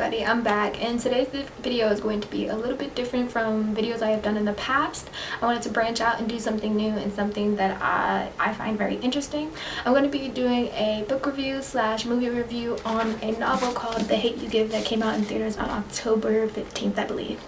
everybody, I'm back, and today's video is going to be a little bit different from videos I have done in the past. I wanted to branch out and do something new and something that I find very interesting. I'm going to be doing a book review slash movie review on a novel called The Hate U Give that came out in theaters on October 15th, I believe.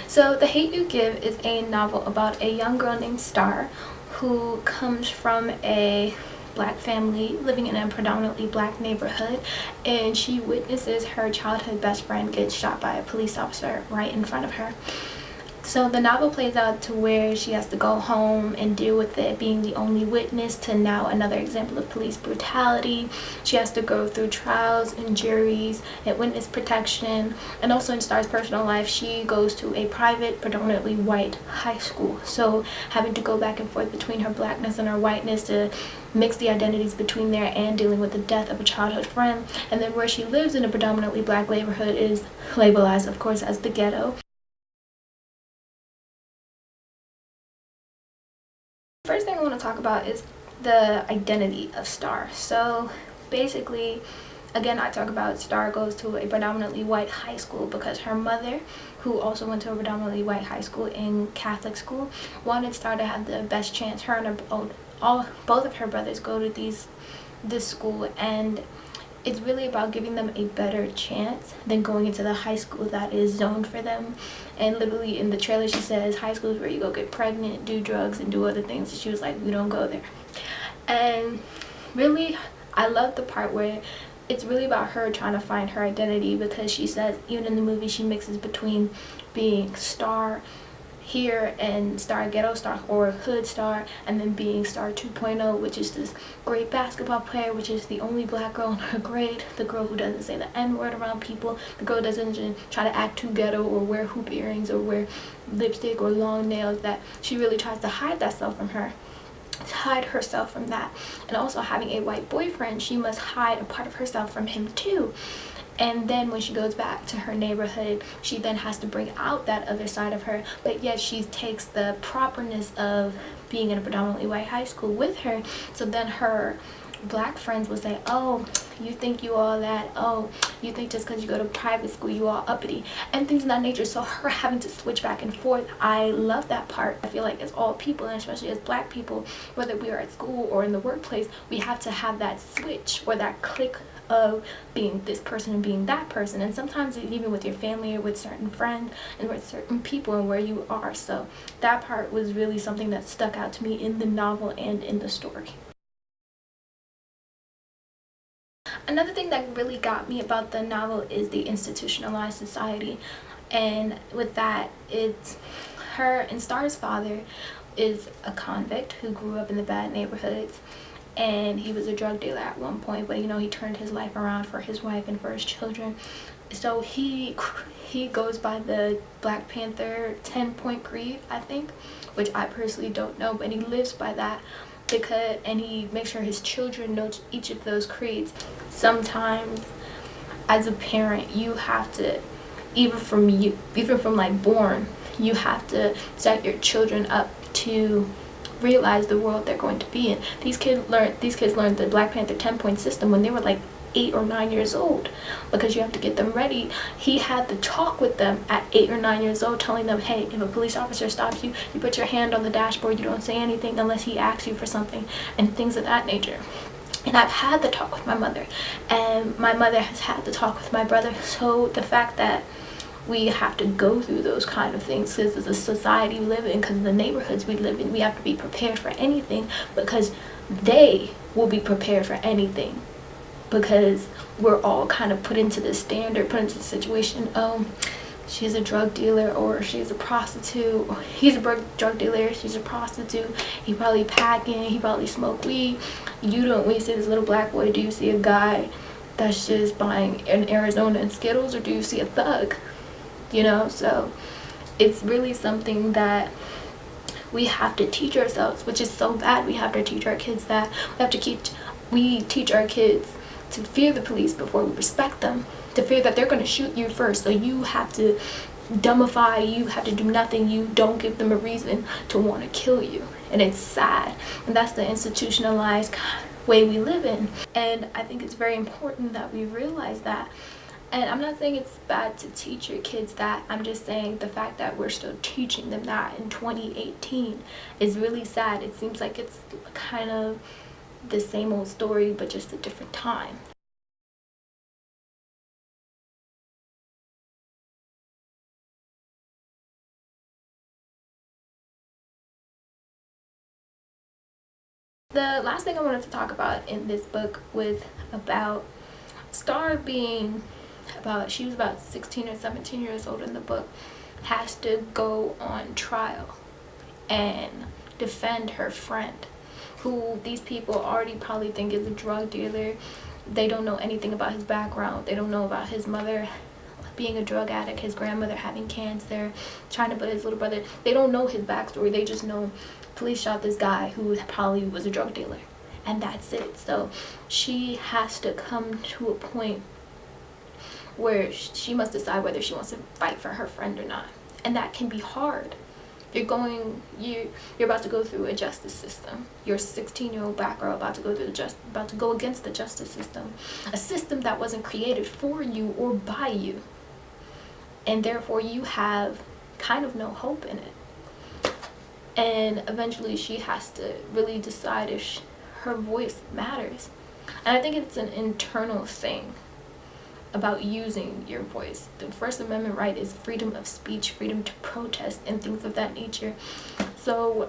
So The Hate U Give is a novel about a young girl named Star who comes from a black family living in a predominantly black neighborhood, and she witnesses her childhood best friend get shot by a police officer right in front of her. So the novel plays out to where she has to go home and deal with it, being the only witness to now another example of police brutality. She has to go through trials and juries and witness protection, and also in Star's personal life, she goes to a private, predominantly white high school. So having to go back and forth between her blackness and her whiteness to mix the identities between there, and dealing with the death of a childhood friend. And then where she lives in a predominantly black neighborhood is labelized, of course, as the ghetto. First thing I want to talk about is the identity of Star. So basically, again, I talk about Star goes to a predominantly white high school because her mother, who also went to a predominantly white high school in Catholic school, wanted Star to have the best chance. Her and both of her brothers go to this school, and it's really about giving them a better chance than going into the high school that is zoned for them. And literally in the trailer she says high school is where you go get pregnant, do drugs, and do other things. And she was like, we don't go there. And really, I love the part where it's really about her trying to find her identity, because she says even in the movie she mixes between being Star here and Star Ghetto Star or Hood Star, and then being Star 2.0, which is this great basketball player, which is the only black girl in her grade, the girl who doesn't say the N-word around people, the girl doesn't try to act too ghetto or wear hoop earrings or wear lipstick or long nails, that she really tries to hide herself from that. And also having a white boyfriend, she must hide a part of herself from him too. And then when she goes back to her neighborhood, she then has to bring out that other side of her, but yet she takes the properness of being in a predominantly white high school with her. So then her black friends will say, oh, you think you all that, oh, you think just because you go to private school you all uppity, and things of that nature. So her having to switch back and forth, I love that part. I feel like as all people, and especially as black people, whether we are at school or in the workplace, we have to have that switch or that click of being this person and being that person. And sometimes even with your family or with certain friends and with certain people and where you are. So that part was really something that stuck out to me in the novel and in the story. Another thing that really got me about the novel is the institutionalized society. And with that, it's her and Star's father is a convict who grew up in the bad neighborhoods, and he was a drug dealer at one point, but you know, he turned his life around for his wife and for his children. So he goes by the Black Panther 10-point creed, I think, which I personally don't know, but he lives by that and he makes sure his children know each of those creeds. Sometimes as a parent, you have to, even from like born, you have to set your children up to realize the world they're going to be in. These kids learned the Black Panther 10-point system when they were like 8 or 9 years old, because you have to get them ready. He had to talk with them at 8 or 9 years old, telling them, hey, if a police officer stops you, you put your hand on the dashboard, you don't say anything unless he asks you for something, and things of that nature. And I've had the talk with my mother, and my mother has had the talk with my brother. So the fact that we have to go through those kind of things because of the society we live in, because of the neighborhoods we live in, we have to be prepared for anything, because they will be prepared for anything, because we're all kind of put into this standard, put into the situation. Oh, she's a drug dealer, or she's a prostitute, or he's a drug dealer, she's a prostitute, he probably packing, he probably smoke weed. When you see this little black boy, do you see a guy that's just buying in Arizona and Skittles, or do you see a thug? You know, so it's really something that we have to teach ourselves, which is so bad. We have to teach our kids that. We teach our kids to fear the police before we respect them, to fear that they're going to shoot you first. So you have to dumbify, you have to do nothing, you don't give them a reason to want to kill you. And it's sad. And that's the institutionalized way we live in. And I think it's very important that we realize that. And I'm not saying it's bad to teach your kids that. I'm just saying the fact that we're still teaching them that in 2018 is really sad. It seems like it's kind of the same old story, but just a different time. The last thing I wanted to talk about in this book was about Star being she was about 16 or 17 years old in the book, has to go on trial and defend her friend, who these people already probably think is a drug dealer. They don't know anything about his background. They don't know about his mother being a drug addict, his grandmother having cancer, trying to put his little brother. They don't know his backstory. They just know police shot this guy who probably was a drug dealer, and that's it. So she has to come to a point where she must decide whether she wants to fight for her friend or not, and that can be hard. You're about to go through a justice system. You're a 16-year-old black girl about to go against the justice system, a system that wasn't created for you or by you, and therefore you have kind of no hope in it. And eventually she has to really decide if her voice matters. And I think it's an internal thing about using your voice. The First Amendment right is freedom of speech, freedom to protest, and things of that nature. So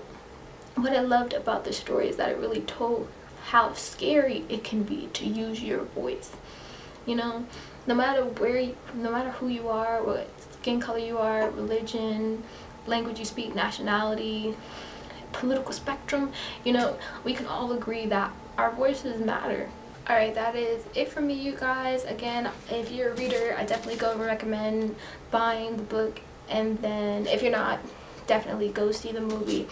what I loved about the story is that it really told how scary it can be to use your voice. You know, no matter who you are, what skin color you are, religion, language you speak, nationality, political spectrum, you know, we can all agree that our voices matter. Alright, that is it for me, you guys. Again, if you're a reader, I definitely go recommend buying the book, and then if you're not, definitely go see the movie.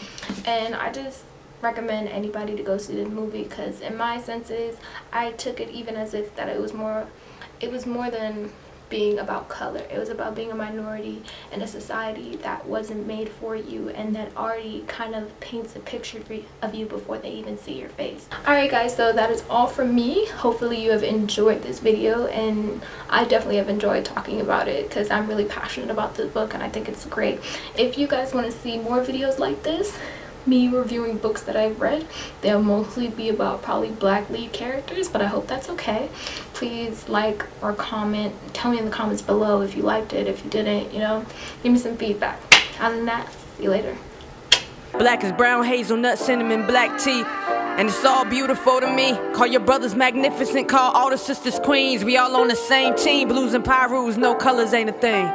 And I just recommend anybody to go see the movie, because in my senses, I took it even as if that it was more than being about color. It was about being a minority in a society that wasn't made for you, and that already kind of paints a picture of you before they even see your face. Alright guys, so that is all from me. Hopefully you have enjoyed this video, and I definitely have enjoyed talking about it because I'm really passionate about this book and I think it's great. If you guys want to see more videos like this, me reviewing books that I've read, they'll mostly be about probably black lead characters, but I hope that's okay. Please like or comment, tell me in the comments below if you liked it, if you didn't, you know, give me some feedback. Other than that, see you later. Black is brown, hazelnut, cinnamon, black tea, and it's all beautiful to me. Call your brothers magnificent, call all the sisters queens. We all on the same team, blues and pyrus, no colors ain't a thing.